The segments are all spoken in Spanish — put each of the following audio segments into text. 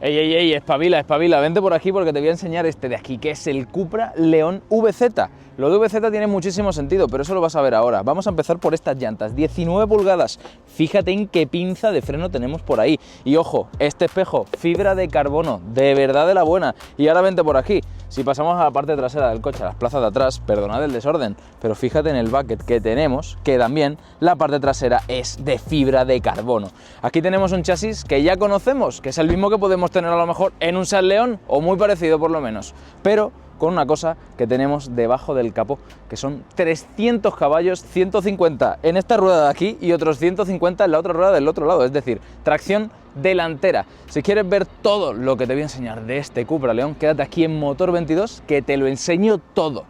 Ey, ey, ey, espabila, espabila, vente por aquí porque te voy a enseñar este de aquí, que es el Cupra León VZ. Lo de VZ tiene muchísimo sentido, pero eso lo vas a ver ahora. Vamos a empezar por estas llantas, 19 pulgadas. Fíjate en qué pinza de freno tenemos por ahí. Y ojo, este espejo, fibra de carbono, de verdad de la buena. Y ahora vente por aquí. Si pasamos a la parte trasera del coche, a las plazas de atrás, perdonad el desorden, pero fíjate en el bucket que tenemos, que también la parte trasera es de fibra de carbono. Aquí tenemos un chasis que ya conocemos, que es el mismo que podemos tener a lo mejor en un Seat León, o muy parecido por lo menos, pero con una cosa que tenemos debajo del capó, que son 300 caballos, 150 en esta rueda de aquí y otros 150 en la otra rueda del otro lado, es decir, tracción delantera. Si quieres ver todo lo que te voy a enseñar de este Cupra León, quédate aquí en Motor 22 que te lo enseño todo.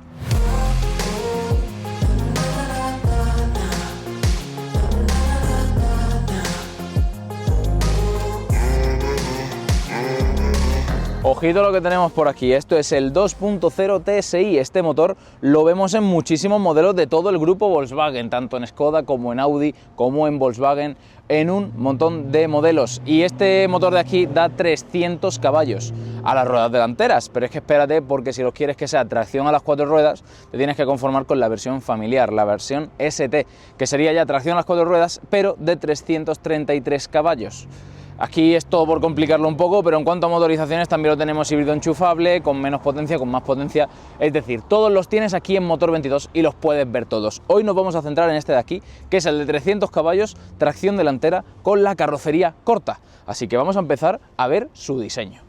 Ojito lo que tenemos por aquí, esto es el 2.0 TSI, este motor lo vemos en muchísimos modelos de todo el grupo Volkswagen, tanto en Skoda como en Audi, como en Volkswagen, en un montón de modelos. Y este motor de aquí da 300 caballos a las ruedas delanteras, pero es que espérate, porque si lo quieres que sea tracción a las 4 ruedas, te tienes que conformar con la versión familiar, la versión ST, que sería ya tracción a las 4 ruedas, pero de 333 caballos. Aquí es todo por complicarlo un poco, pero en cuanto a motorizaciones también lo tenemos híbrido enchufable, con menos potencia, con más potencia, es decir, todos los tienes aquí en Motor 22 y los puedes ver todos. Hoy nos vamos a centrar en este de aquí, que es el de 300 caballos, tracción delantera con la carrocería corta, así que vamos a empezar a ver su diseño.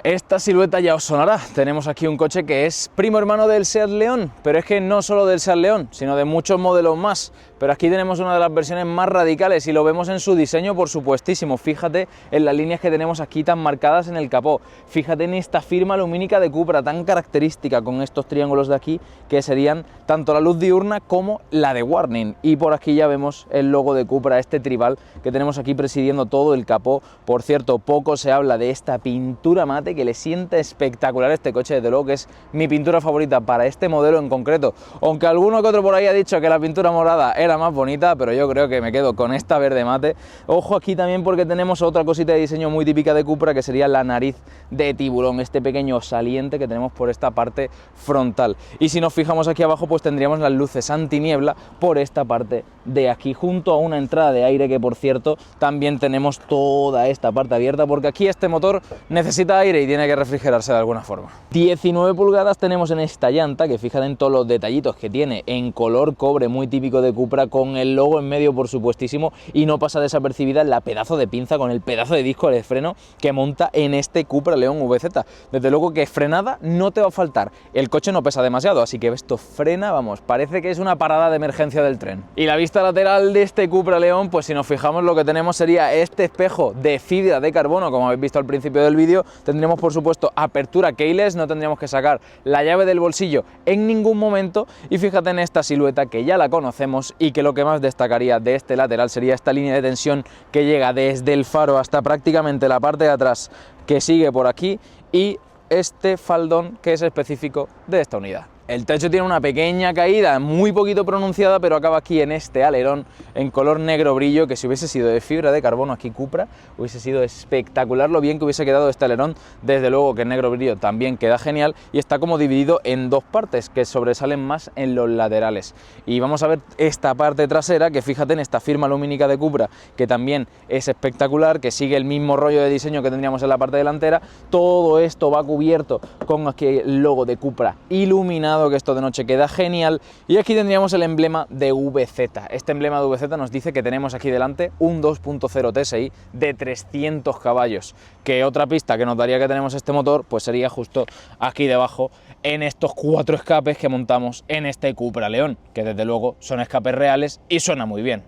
Esta silueta ya os sonará, tenemos aquí un coche que es primo hermano del Seat León, pero es que no solo del Seat León, sino de muchos modelos más. Pero aquí tenemos una de las versiones más radicales y lo vemos en su diseño, por supuestísimo. Fíjate en las líneas que tenemos aquí tan marcadas en el capó, fíjate en esta firma lumínica de Cupra tan característica con estos triángulos de aquí, que serían tanto la luz diurna como la de warning. Y por aquí ya vemos el logo de Cupra, este tribal que tenemos aquí presidiendo todo el capó. Por cierto, poco se habla de esta pintura mate que le sienta espectacular este coche, desde luego que es mi pintura favorita para este modelo en concreto, aunque alguno que otro por ahí ha dicho que la pintura morada era más bonita, pero yo creo que me quedo con esta verde mate. Ojo aquí también porque tenemos otra cosita de diseño muy típica de Cupra, que sería la nariz de tiburón, este pequeño saliente que tenemos por esta parte frontal. Y si nos fijamos aquí abajo, pues tendríamos las luces antiniebla por esta parte de aquí, junto a una entrada de aire que, por cierto, también tenemos toda esta parte abierta, porque aquí este motor necesita aire y tiene que refrigerarse de alguna forma. 19 pulgadas tenemos en esta llanta, que fíjate en todos los detallitos que tiene en color cobre, muy típico de Cupra, con el logo en medio, por supuestísimo, y no pasa desapercibida la pedazo de pinza con el pedazo de disco de freno que monta en este Cupra León VZ. Desde luego que frenada no te va a faltar, el coche no pesa demasiado, así que esto frena, vamos, parece que es una parada de emergencia del tren. Y la vista lateral de este Cupra León, pues si nos fijamos, lo que tenemos sería este espejo de fibra de carbono, como habéis visto al principio del vídeo. Tendremos, por supuesto, apertura keyless, no tendríamos que sacar la llave del bolsillo en ningún momento, y fíjate en esta silueta que ya la conocemos y que lo que más destacaría de este lateral sería esta línea de tensión que llega desde el faro hasta prácticamente la parte de atrás, que sigue por aquí, y este faldón que es específico de esta unidad. El techo tiene una pequeña caída, muy poquito pronunciada, pero acaba aquí en este alerón en color negro brillo, que si hubiese sido de fibra de carbono aquí Cupra, hubiese sido espectacular lo bien que hubiese quedado este alerón. Desde luego que el negro brillo también queda genial, y está como dividido en dos partes que sobresalen más en los laterales. Y vamos a ver esta parte trasera, que fíjate en esta firma lumínica de Cupra, que también es espectacular, que sigue el mismo rollo de diseño que tendríamos en la parte delantera. Todo esto va cubierto con aquí el logo de Cupra iluminado, que esto de noche queda genial, y aquí tendríamos el emblema de VZ. Este emblema de VZ nos dice que tenemos aquí delante un 2.0 TSI de 300 caballos, que otra pista que nos daría que tenemos este motor pues sería justo aquí debajo, en estos 4 escapes que montamos en este Cupra León, que desde luego son escapes reales y suena muy bien.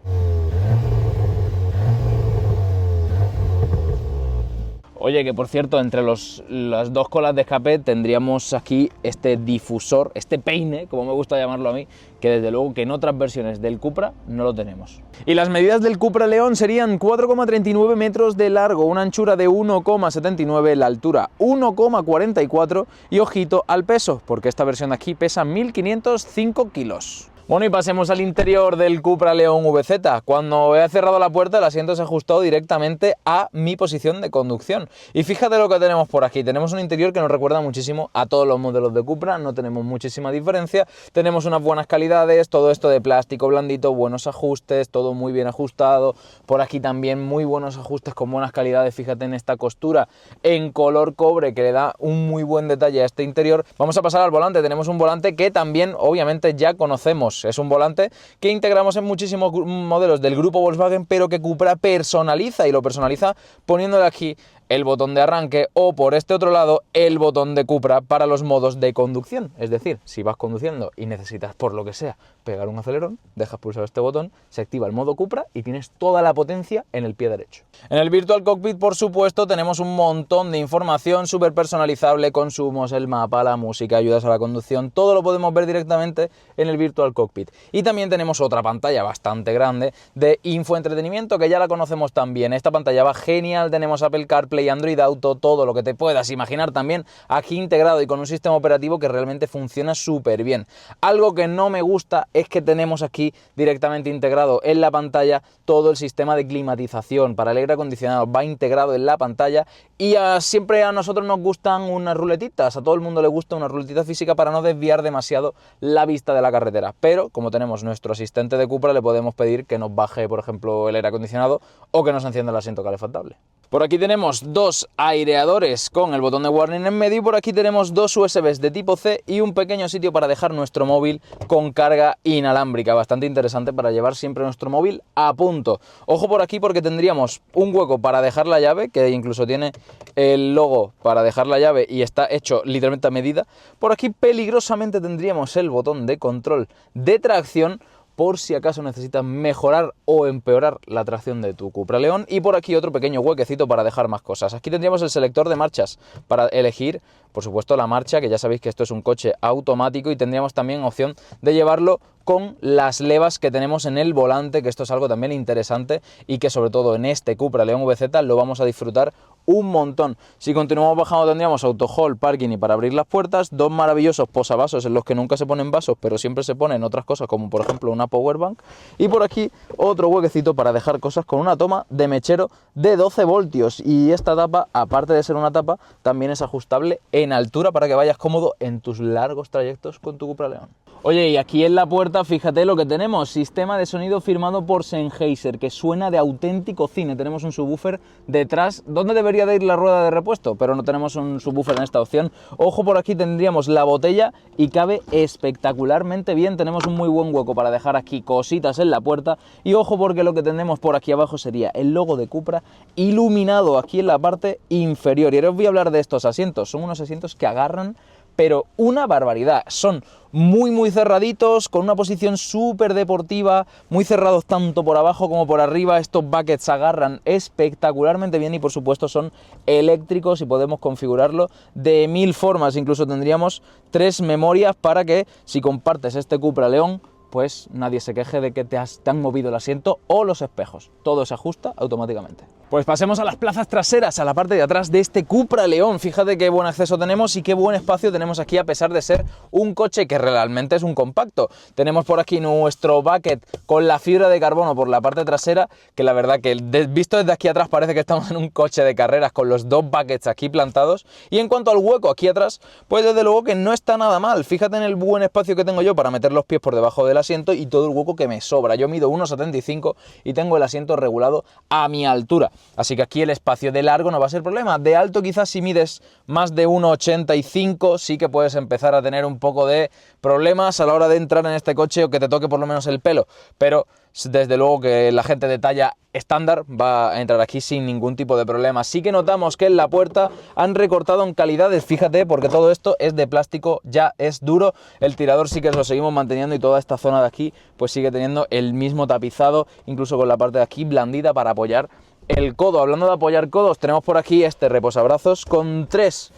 Oye, que por cierto, entre las dos colas de escape tendríamos aquí este difusor, este peine, como me gusta llamarlo a mí, que desde luego que en otras versiones del Cupra no lo tenemos. Y las medidas del Cupra León serían 4,39 metros de largo, una anchura de 1,79, la altura 1,44, y ojito al peso, porque esta versión de aquí pesa 1505 kilos. Bueno, y pasemos al interior del Cupra León VZ. Cuando he cerrado la puerta, el asiento se ha ajustado directamente a mi posición de conducción. Y fíjate lo que tenemos por aquí. Tenemos un interior que nos recuerda muchísimo a todos los modelos de Cupra, no tenemos muchísima diferencia. Tenemos unas buenas calidades, todo esto de plástico blandito, buenos ajustes, todo muy bien ajustado. Por aquí también muy buenos ajustes con buenas calidades. Fíjate en esta costura en color cobre que le da un muy buen detalle a este interior. Vamos a pasar al volante. Tenemos un volante que también obviamente ya conocemos. Es un volante que integramos en muchísimos modelos del grupo Volkswagen, pero que Cupra personaliza, y lo personaliza poniéndole aquí el botón de arranque o por este otro lado el botón de Cupra para los modos de conducción. Es decir, si vas conduciendo y necesitas por lo que sea pegar un acelerón, dejas pulsado este botón, se activa el modo Cupra y tienes toda la potencia en el pie derecho. En el Virtual Cockpit, por supuesto, tenemos un montón de información súper personalizable, consumos, el mapa, la música, ayudas a la conducción, todo lo podemos ver directamente en el Virtual Cockpit. Y también tenemos otra pantalla bastante grande de infoentretenimiento que ya la conocemos también. Esta pantalla va genial, tenemos Apple CarPlay, Android Auto, todo lo que te puedas imaginar también aquí integrado y con un sistema operativo que realmente funciona súper bien. Algo que no me gusta es que tenemos aquí directamente integrado en la pantalla todo el sistema de climatización para el aire acondicionado, va integrado en la pantalla y siempre a nosotros nos gustan unas ruletitas, a todo el mundo le gusta una ruletita física para no desviar demasiado la vista de la carretera, pero como tenemos nuestro asistente de Cupra le podemos pedir que nos baje, por ejemplo, el aire acondicionado o que nos encienda el asiento calefactable. Por aquí tenemos dos aireadores con el botón de warning en medio y por aquí tenemos dos USBs de tipo C y un pequeño sitio para dejar nuestro móvil con carga inalámbrica, bastante interesante para llevar siempre nuestro móvil a punto. Ojo por aquí porque tendríamos un hueco para dejar la llave, que incluso tiene el logo para dejar la llave y está hecho literalmente a medida. Por aquí peligrosamente tendríamos el botón de control de tracción, por si acaso necesitas mejorar o empeorar la tracción de tu Cupra León. Y por aquí otro pequeño huequecito para dejar más cosas. Aquí tendríamos el selector de marchas para elegir, por supuesto, la marcha, que ya sabéis que esto es un coche automático, y tendríamos también opción de llevarlo con las levas que tenemos en el volante, que esto es algo también interesante y que sobre todo en este Cupra León VZ lo vamos a disfrutar un montón. Si continuamos bajando tendríamos auto hold, parking y para abrir las puertas, dos maravillosos posavasos en los que nunca se ponen vasos, pero siempre se ponen otras cosas como por ejemplo una powerbank, y por aquí otro huequecito para dejar cosas con una toma de mechero de 12 voltios, y esta tapa, aparte de ser una tapa, también es ajustable en altura para que vayas cómodo en tus largos trayectos con tu Cupra León. Oye, y aquí en la puerta, fíjate lo que tenemos, sistema de sonido firmado por Sennheiser, que suena de auténtico cine. Tenemos un subwoofer detrás, donde debería de ir la rueda de repuesto, pero no tenemos un subwoofer en esta opción. Ojo, por aquí tendríamos la botella y cabe espectacularmente bien. Tenemos un muy buen hueco para dejar aquí cositas en la puerta. Y ojo porque lo que tenemos por aquí abajo sería el logo de Cupra iluminado aquí en la parte inferior. Y ahora os voy a hablar de estos asientos. Son unos asientos que agarran, pero una barbaridad. Son muy cerraditos, con una posición súper deportiva, muy cerrados tanto por abajo como por arriba. Estos buckets agarran espectacularmente bien y por supuesto son eléctricos y podemos configurarlo de 1000 formas. Incluso tendríamos 3 memorias para que si compartes este Cupra León, pues nadie se queje de que te han movido el asiento o los espejos. Todo se ajusta automáticamente. Pues pasemos a las plazas traseras, a la parte de atrás de este Cupra León. Fíjate qué buen acceso tenemos y qué buen espacio tenemos aquí, a pesar de ser un coche que realmente es un compacto. Tenemos por aquí nuestro bucket con la fibra de carbono por la parte trasera, que la verdad que visto desde aquí atrás parece que estamos en un coche de carreras con los dos buckets aquí plantados. Y en cuanto al hueco aquí atrás, pues desde luego que no está nada mal. Fíjate en el buen espacio que tengo yo para meter los pies por debajo del asiento y todo el hueco que me sobra. Yo mido 1,75 y tengo el asiento regulado a mi altura. Así que aquí el espacio de largo no va a ser problema. De alto quizás si mides más de 1,85 sí que puedes empezar a tener un poco de problemas a la hora de entrar en este coche o que te toque por lo menos el pelo. Pero desde luego que la gente de talla estándar va a entrar aquí sin ningún tipo de problema. Sí que notamos que en la puerta han recortado en calidades, fíjate, porque todo esto es de plástico, ya es duro. El tirador sí que lo seguimos manteniendo y toda esta zona de aquí pues sigue teniendo el mismo tapizado, incluso con la parte de aquí blandita para apoyar el codo. Hablando de apoyar codos, tenemos por aquí este reposabrazos con 3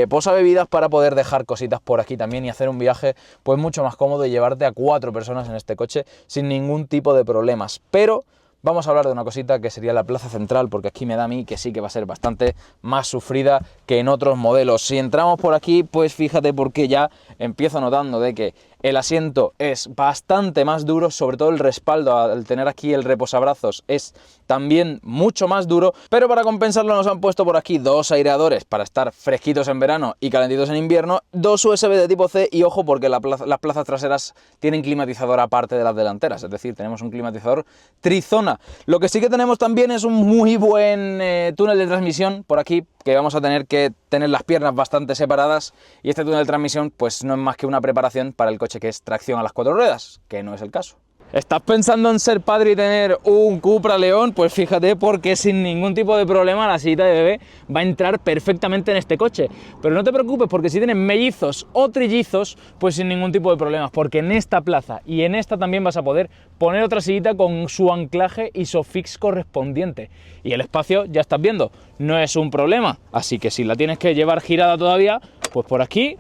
posabebidas para poder dejar cositas por aquí también y hacer un viaje pues mucho más cómodo y llevarte a 4 personas en este coche sin ningún tipo de problemas. Pero vamos a hablar de una cosita que sería la plaza central, porque aquí me da a mí que sí que va a ser bastante más sufrida que en otros modelos. Si entramos por aquí, pues fíjate porque ya empiezo notando de que El asiento es bastante más duro, sobre todo el respaldo al tener aquí el reposabrazos es también mucho más duro, pero para compensarlo nos han puesto por aquí dos aireadores para estar fresquitos en verano y calentitos en invierno, dos USB de tipo C y ojo porque las plazas traseras tienen climatizador aparte de las delanteras, es decir, tenemos un climatizador trizona. Lo que sí que tenemos también es un muy buen túnel de transmisión por aquí, que vamos a tener que tener las piernas bastante separadas y este túnel de transmisión pues no es más que una preparación para el coche que es tracción a las 4 ruedas, que no es el caso. ¿Estás pensando en ser padre y tener un Cupra León? Pues fíjate, porque sin ningún tipo de problema la sillita de bebé va a entrar perfectamente en este coche. Pero no te preocupes, porque si tienes mellizos o trillizos, pues sin ningún tipo de problemas, porque en esta plaza y en esta también vas a poder poner otra sillita con su anclaje ISOFIX correspondiente. Y el espacio, ya estás viendo, no es un problema. Así que si la tienes que llevar girada todavía, pues por aquí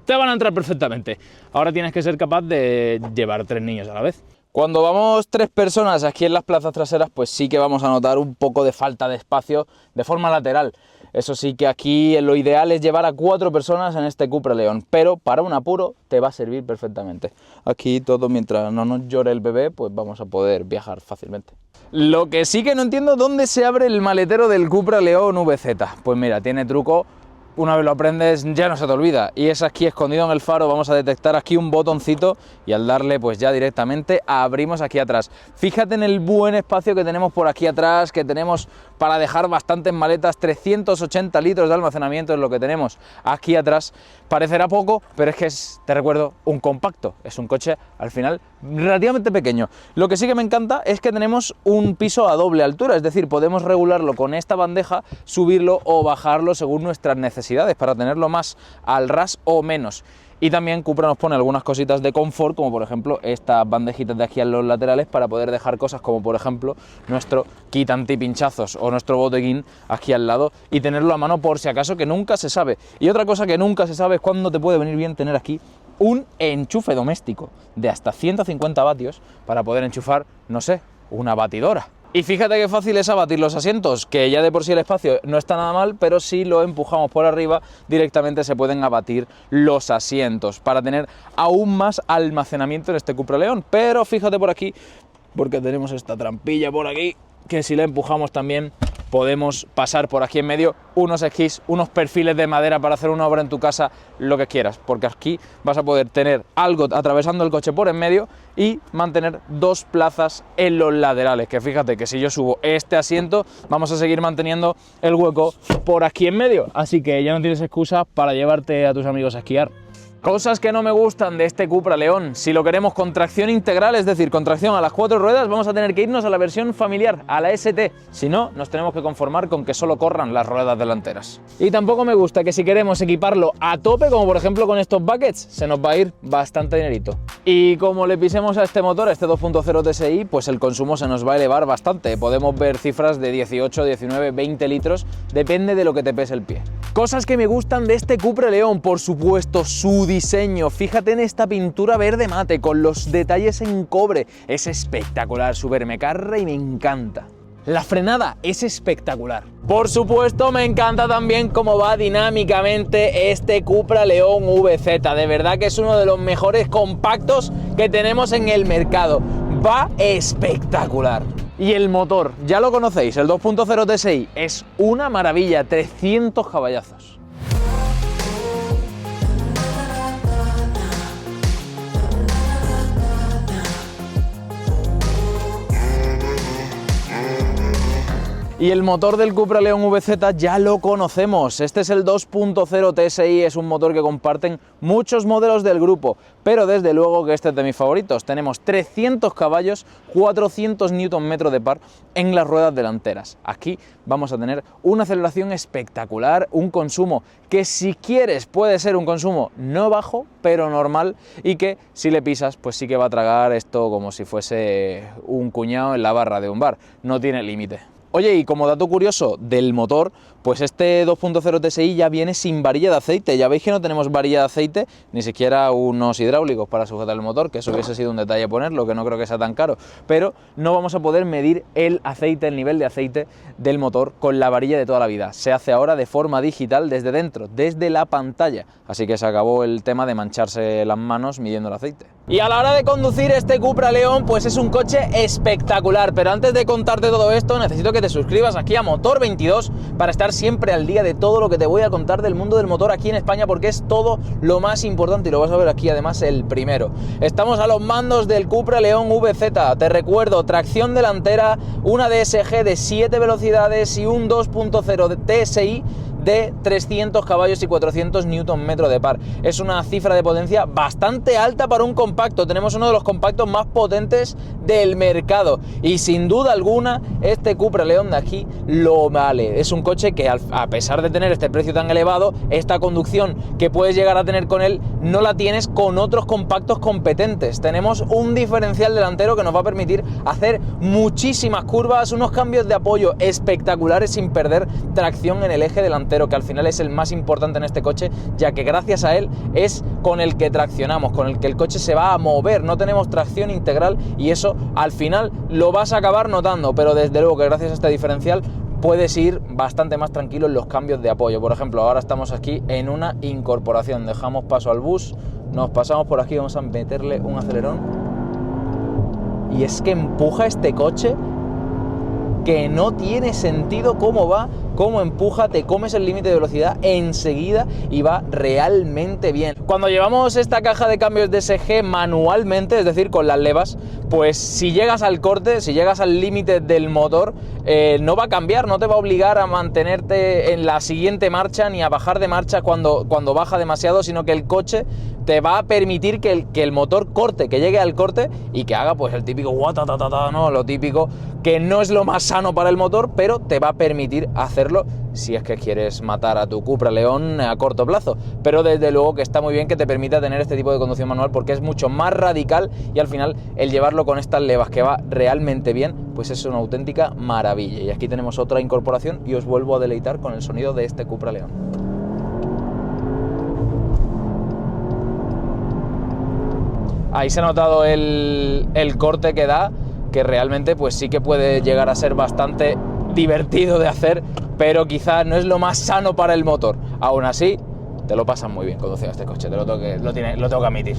te van a entrar perfectamente. Ahora tienes que ser capaz de llevar 3 niños a la vez. Cuando vamos 3 personas aquí en las plazas traseras, pues sí que vamos a notar un poco de falta de espacio de forma lateral. Eso sí que aquí lo ideal es llevar a 4 personas en este Cupra León, pero para un apuro te va a servir perfectamente. Aquí todo, mientras no nos llore el bebé, pues vamos a poder viajar fácilmente. Lo que sí que no entiendo, ¿dónde se abre el maletero del Cupra León VZ? Pues mira, tiene truco. Una vez lo aprendes ya no se te olvida, y es aquí escondido en el faro. Vamos a detectar aquí un botoncito y al darle pues ya directamente abrimos aquí atrás. Fíjate en el buen espacio que tenemos por aquí atrás, que tenemos para dejar bastantes maletas. 380 litros de almacenamiento es lo que tenemos aquí atrás. Parecerá poco, pero es que es, te recuerdo, un compacto, es un coche al final relativamente pequeño. Lo que sí que me encanta es que tenemos un piso a doble altura, es decir, podemos regularlo con esta bandeja, subirlo o bajarlo según nuestras necesidades para tenerlo más al ras o menos. Y también Cupra nos pone algunas cositas de confort, como por ejemplo estas bandejitas de aquí a los laterales para poder dejar cosas como por ejemplo nuestro kit antipinchazos o nuestro botequín aquí al lado y tenerlo a mano por si acaso, que nunca se sabe. Y otra cosa que nunca se sabe es cuándo te puede venir bien tener aquí un enchufe doméstico de hasta 150 vatios para poder enchufar, no sé, una batidora. Y fíjate qué fácil es abatir los asientos, que ya de por sí el espacio no está nada mal, pero si lo empujamos por arriba directamente se pueden abatir los asientos para tener aún más almacenamiento en este Cupra León. Pero fíjate por aquí, porque tenemos esta trampilla por aquí, que si la empujamos también podemos pasar por aquí en medio unos esquís, unos perfiles de madera para hacer una obra en tu casa, lo que quieras, porque aquí vas a poder tener algo atravesando el coche por en medio y mantener 2 plazas en los laterales, que fíjate que si yo subo este asiento vamos a seguir manteniendo el hueco por aquí en medio, así que ya no tienes excusa para llevarte a tus amigos a esquiar. Cosas que no me gustan de este Cupra León: si lo queremos con tracción integral, es decir, con tracción a las 4 ruedas, vamos a tener que irnos a la versión familiar, a la ST. Si no, nos tenemos que conformar con que solo corran las ruedas delanteras. Y tampoco me gusta que si queremos equiparlo a tope, como por ejemplo con estos buckets, se nos va a ir bastante dinerito. Y como le pisemos a este motor, a este 2.0 TSI, pues el consumo se nos va a elevar bastante. Podemos ver cifras de 18, 19, 20 litros, depende de lo que te pese el pie. Cosas que me gustan de este Cupra León: por supuesto, su diseño. Fíjate en esta pintura verde mate con los detalles en cobre. Es espectacular, súper me carga y me encanta. La frenada es espectacular. Por supuesto, me encanta también cómo va dinámicamente este Cupra León VZ. De verdad que es uno de los mejores compactos que tenemos en el mercado. Va espectacular. Y el motor, ya lo conocéis, el 2.0 TSI, es una maravilla, 300 caballazos. Y el motor del Cupra León VZ ya lo conocemos, este es el 2.0 TSI, es un motor que comparten muchos modelos del grupo, pero desde luego que este es de mis favoritos. Tenemos 300 caballos, 400 Nm de par en las ruedas delanteras. Aquí vamos a tener una aceleración espectacular, un consumo que si quieres puede ser un consumo no bajo, pero normal, y que si le pisas pues sí que va a tragar esto como si fuese un cuñado en la barra de un bar, no tiene límite. Oye, y como dato curioso del motor, Pues este 2.0 TSI ya viene sin varilla de aceite. Ya veis que no tenemos varilla de aceite, ni siquiera unos hidráulicos para sujetar el motor, que eso hubiese sido un detalle ponerlo, que no creo que sea tan caro, pero no vamos a poder medir el aceite, el nivel de aceite del motor con la varilla de toda la vida. Se hace ahora de forma digital desde dentro, desde la pantalla, así que se acabó el tema de mancharse las manos midiendo el aceite. Y a la hora de conducir este Cupra León, pues es un coche espectacular, pero antes de contarte todo esto necesito que te suscribas aquí a Motor22 para estar siempre al día de todo lo que te voy a contar del mundo del motor aquí en España, porque es todo lo más importante y lo vas a ver aquí además el primero. Estamos a los mandos del Cupra León VZ, te tracción delantera, una DSG de 7 velocidades y un 2.0 de TSI de 300 caballos y 400 Nm de par. Es una cifra de potencia bastante alta para un compacto. Tenemos uno de los compactos más potentes del mercado y sin duda alguna este Cupra León de aquí lo vale. Es un coche que a pesar de tener este precio tan elevado, esta conducción que puedes llegar a tener con él no la tienes con otros compactos competentes. Tenemos un diferencial delantero que nos va a permitir hacer muchísimas curvas, unos cambios de apoyo espectaculares sin perder tracción en el eje delantero, que al final es el más importante en este coche, ya que gracias a él es con el que traccionamos, con el que el coche se va a mover. No tenemos tracción integral y eso al final lo vas a acabar notando, pero desde luego que gracias a este diferencial puedes ir bastante más tranquilo en los cambios de apoyo. Por ejemplo, ahora estamos aquí en una incorporación, dejamos paso al bus, nos pasamos por aquí, vamos a meterle un acelerón y es que empuja este coche que no tiene sentido cómo va, cómo empuja, te comes el límite de velocidad enseguida y va realmente bien. Cuando llevamos esta caja de cambios DSG manualmente, es decir, con las levas, pues si llegas al corte, si llegas al límite del motor, no va a cambiar, no te va a obligar a mantenerte en la siguiente marcha ni a bajar de marcha cuando baja demasiado, sino que el coche te va a permitir que el motor corte, que llegue al corte y que haga pues el típico guatatatata, ¿no? Lo típico, que no es lo más sano para el motor, pero te va a permitir hacerlo si es que quieres matar a tu Cupra León a corto plazo. Pero desde luego que está muy bien que te permita tener este tipo de conducción manual, porque es mucho más radical y al final el llevarlo con estas levas que va realmente bien, pues es una auténtica maravilla. Y aquí tenemos otra incorporación y os vuelvo a deleitar con el sonido de este Cupra León. Ahí se ha notado el corte que da, que realmente pues sí que puede llegar a ser bastante divertido de hacer, pero quizás no es lo más sano para el motor. Aún así, te lo pasas muy bien conduciendo este coche, lo tengo que admitir.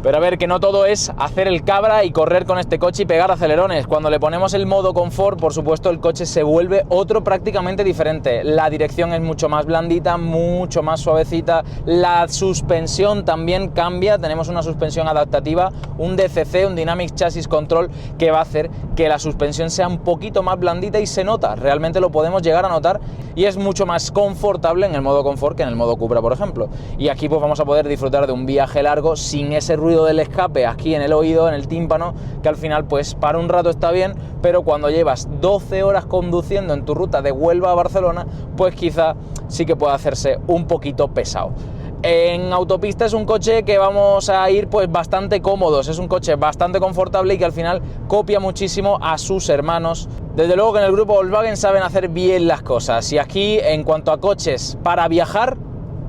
Pero a ver, que no todo es hacer el cabra y correr con este coche y pegar acelerones. Cuando le ponemos el modo confort, por supuesto, el coche se vuelve otro prácticamente diferente. La dirección es mucho más blandita, mucho más suavecita. La suspensión también cambia. Tenemos una suspensión adaptativa, un DCC, un Dynamic Chassis Control, que va a hacer que la suspensión sea un poquito más blandita y se nota. Realmente lo podemos llegar a notar y es mucho más confortable en el modo confort que en el modo Cupra, por ejemplo. Y aquí pues vamos a poder disfrutar de un viaje largo sin ese ruido del escape aquí en el oído, en el tímpano, que al final pues para un rato está bien, pero cuando llevas 12 horas conduciendo en tu ruta de Huelva a Barcelona, pues quizá sí que puede hacerse un poquito pesado. En autopista es un coche que vamos a ir pues bastante cómodos, es un coche bastante confortable y que al final copia muchísimo a sus hermanos. Desde luego que en el grupo Volkswagen saben hacer bien las cosas y aquí en cuanto a coches para viajar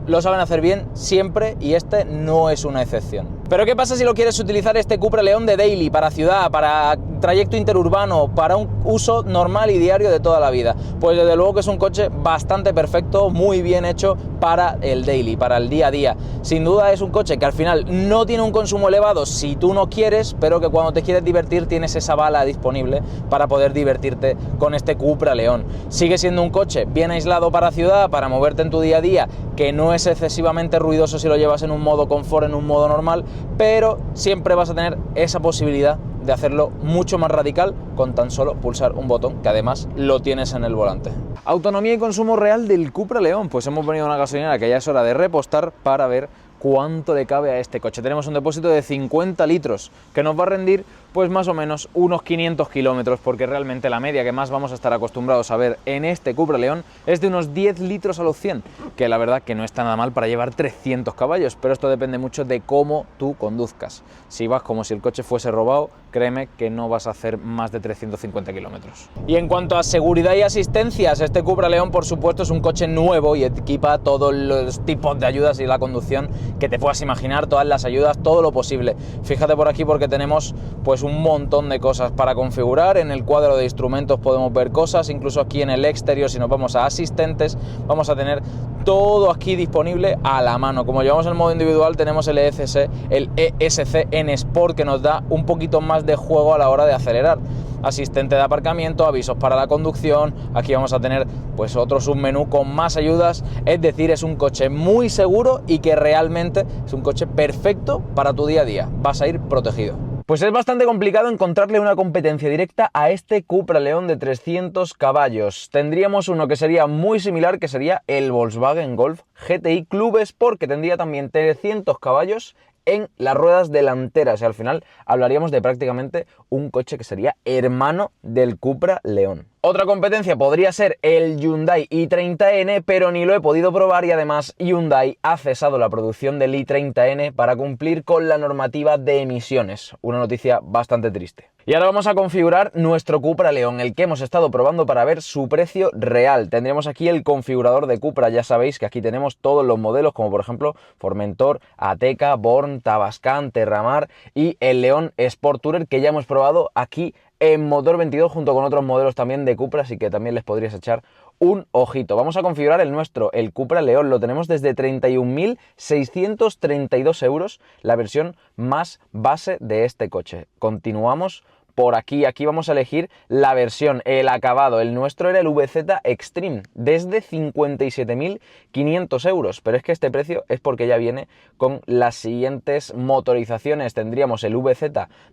lo saben hacer bien siempre y este no es una excepción. Pero ¿qué pasa si lo quieres utilizar este Cupra León de daily, para ciudad, para trayecto interurbano, para un uso normal y diario de toda la vida? Pues desde luego que es un coche bastante perfecto, muy bien hecho para el daily, para el día a día. Sin duda es un coche que al final no tiene un consumo elevado si tú no quieres, pero que cuando te quieres divertir tienes esa bala disponible para poder divertirte con este Cupra León. Sigue siendo un coche bien aislado para ciudad, para moverte en tu día a día, que no es excesivamente ruidoso si lo llevas en un modo confort, en un modo normal, pero siempre vas a tener esa posibilidad de hacerlo mucho más radical con tan solo pulsar un botón, que además lo tienes en el volante. Autonomía y consumo real del Cupra León. Pues hemos venido a una gasolinera que ya es hora de repostar para ver cuánto le cabe a este coche. Tenemos un depósito de 50 litros que nos va a rendir pues más o menos unos 500 kilómetros, porque realmente la media que más vamos a estar acostumbrados a ver en este Cupra León es de unos 10 litros a los 100, que la verdad que no está nada mal para llevar 300 caballos, pero esto depende mucho de cómo tú conduzcas. Si vas como si el coche fuese robado, créeme que no vas a hacer más de 350 kilómetros. Y en cuanto a seguridad y asistencias, este Cupra León, por supuesto, es un coche nuevo y equipa todos los tipos de ayudas y la conducción que te puedas imaginar, todas las ayudas, todo lo posible. Fíjate por aquí porque tenemos pues un montón de cosas para configurar. En el cuadro de instrumentos podemos ver cosas, incluso aquí en el exterior, si nos vamos a asistentes, vamos a tener todo aquí disponible a la mano. Como llevamos el modo individual, tenemos el ESC en Sport, que nos da un poquito más de juego a la hora de acelerar. Asistente de aparcamiento, avisos para la conducción, aquí vamos a tener pues otro submenú con más ayudas, es decir, es un coche muy seguro y que realmente es un coche perfecto para tu día a día, vas a ir protegido. Pues es bastante complicado encontrarle una competencia directa a este Cupra León de 300 caballos. Tendríamos uno que sería muy similar, que sería el Volkswagen Golf GTI Club Sport, que tendría también 300 caballos en las ruedas delanteras, y al final hablaríamos de prácticamente un coche que sería hermano del Cupra León. Otra competencia podría ser el Hyundai i30N, pero ni lo he podido probar y además Hyundai ha cesado la producción del i30N para cumplir con la normativa de emisiones. Una noticia bastante triste. Y ahora vamos a configurar nuestro Cupra León, el que hemos estado probando para ver su precio real. Tendríamos aquí el configurador de Cupra, ya sabéis que aquí tenemos todos los modelos, como por ejemplo Formentor, Ateca, Born, Tavascan, Terramar y el León Sport Tourer, que ya hemos probado aquí en Motor 22 junto con otros modelos también de Cupra, así que también les podrías echar un ojito. Vamos a configurar el nuestro, el Cupra León, lo tenemos desde 31.632 euros, la versión más base de este coche. Continuamos por aquí, vamos a elegir la versión, el acabado. El nuestro era el VZ Extreme, desde 57.500 euros, pero es que este precio es porque ya viene con las siguientes motorizaciones. Tendríamos el VZ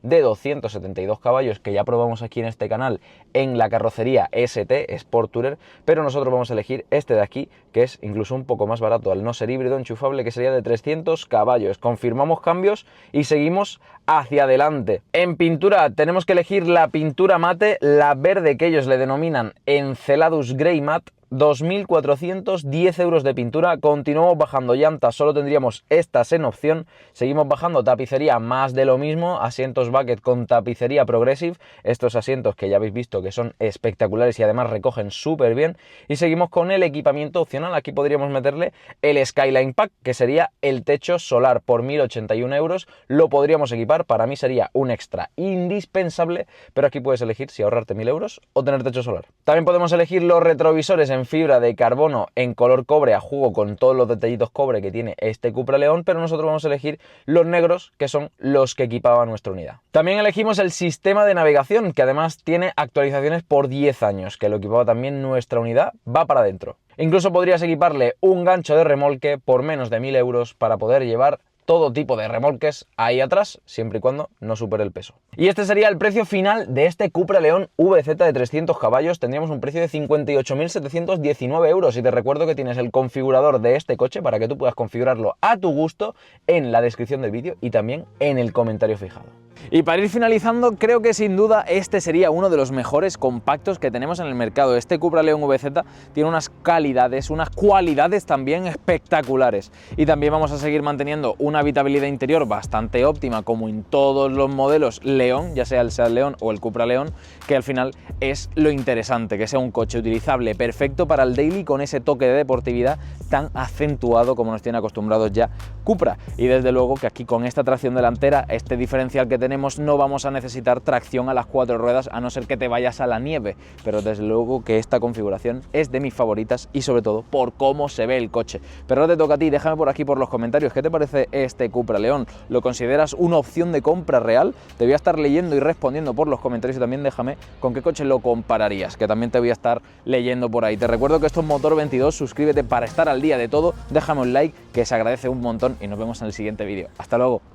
de 272 caballos, que ya probamos aquí en este canal en la carrocería ST, Sport Tourer, pero nosotros vamos a elegir este de aquí, que es incluso un poco más barato, al no ser híbrido enchufable, que sería de 300 caballos. Confirmamos cambios y seguimos hacia adelante. En pintura tenemos que elegir la pintura mate, la verde, que ellos le denominan Enceladus Grey Matte, 2.410 euros de pintura. Continuamos bajando llantas, solo tendríamos estas en opción. Seguimos bajando tapicería, más de lo mismo, asientos bucket con tapicería progressive, estos asientos que ya habéis visto que son espectaculares y además recogen súper bien. Y seguimos con el equipamiento opcional, aquí podríamos meterle el Skyline Pack, que sería el techo solar por 1.081 euros, lo podríamos equipar, para mí sería un extra indispensable, pero aquí puedes elegir si ahorrarte 1.000 euros o tener techo solar. También podemos elegir los retrovisores en fibra de carbono en color cobre a juego con todos los detallitos cobre que tiene este Cupra León, pero nosotros vamos a elegir los negros, que son los que equipaba nuestra unidad. También elegimos el sistema de navegación, que además tiene actualizaciones por 10 años, que lo equipaba también nuestra unidad, va para adentro. Incluso podrías equiparle un gancho de remolque por menos de 1.000 euros para poder llevar todo tipo de remolques ahí atrás, siempre y cuando no supere el peso. Y este sería el precio final de este Cupra León VZ de 300 caballos. Tendríamos un precio de 58.719 euros y te recuerdo que tienes el configurador de este coche para que tú puedas configurarlo a tu gusto en la descripción del vídeo y también en el comentario fijado. Y para ir finalizando, creo que sin duda este sería uno de los mejores compactos que tenemos en el mercado. Este Cupra León VZ tiene unas calidades, unas cualidades también espectaculares. Y también vamos a seguir manteniendo una habitabilidad interior bastante óptima, como en todos los modelos León, ya sea el Seat León o el Cupra León, que al final es lo interesante, que sea un coche utilizable, perfecto para el daily, con ese toque de deportividad tan acentuado como nos tiene acostumbrados ya Cupra. Y desde luego que aquí con esta tracción delantera, este diferencial que tenemos, no vamos a necesitar tracción a las 4 ruedas, a no ser que te vayas a la nieve, pero desde luego que esta configuración es de mis favoritas y sobre todo por cómo se ve el coche. Pero ahora te toca a ti, déjame por aquí por los comentarios qué te parece este Cupra León. ¿Lo consideras una opción de compra real? Te voy a estar leyendo y respondiendo por los comentarios y también déjame con qué coche lo compararías, que también te voy a estar leyendo por ahí. Te recuerdo que esto es Motor 22, suscríbete para estar al día de todo, déjame un like que se agradece un montón y nos vemos en el siguiente vídeo. Hasta luego.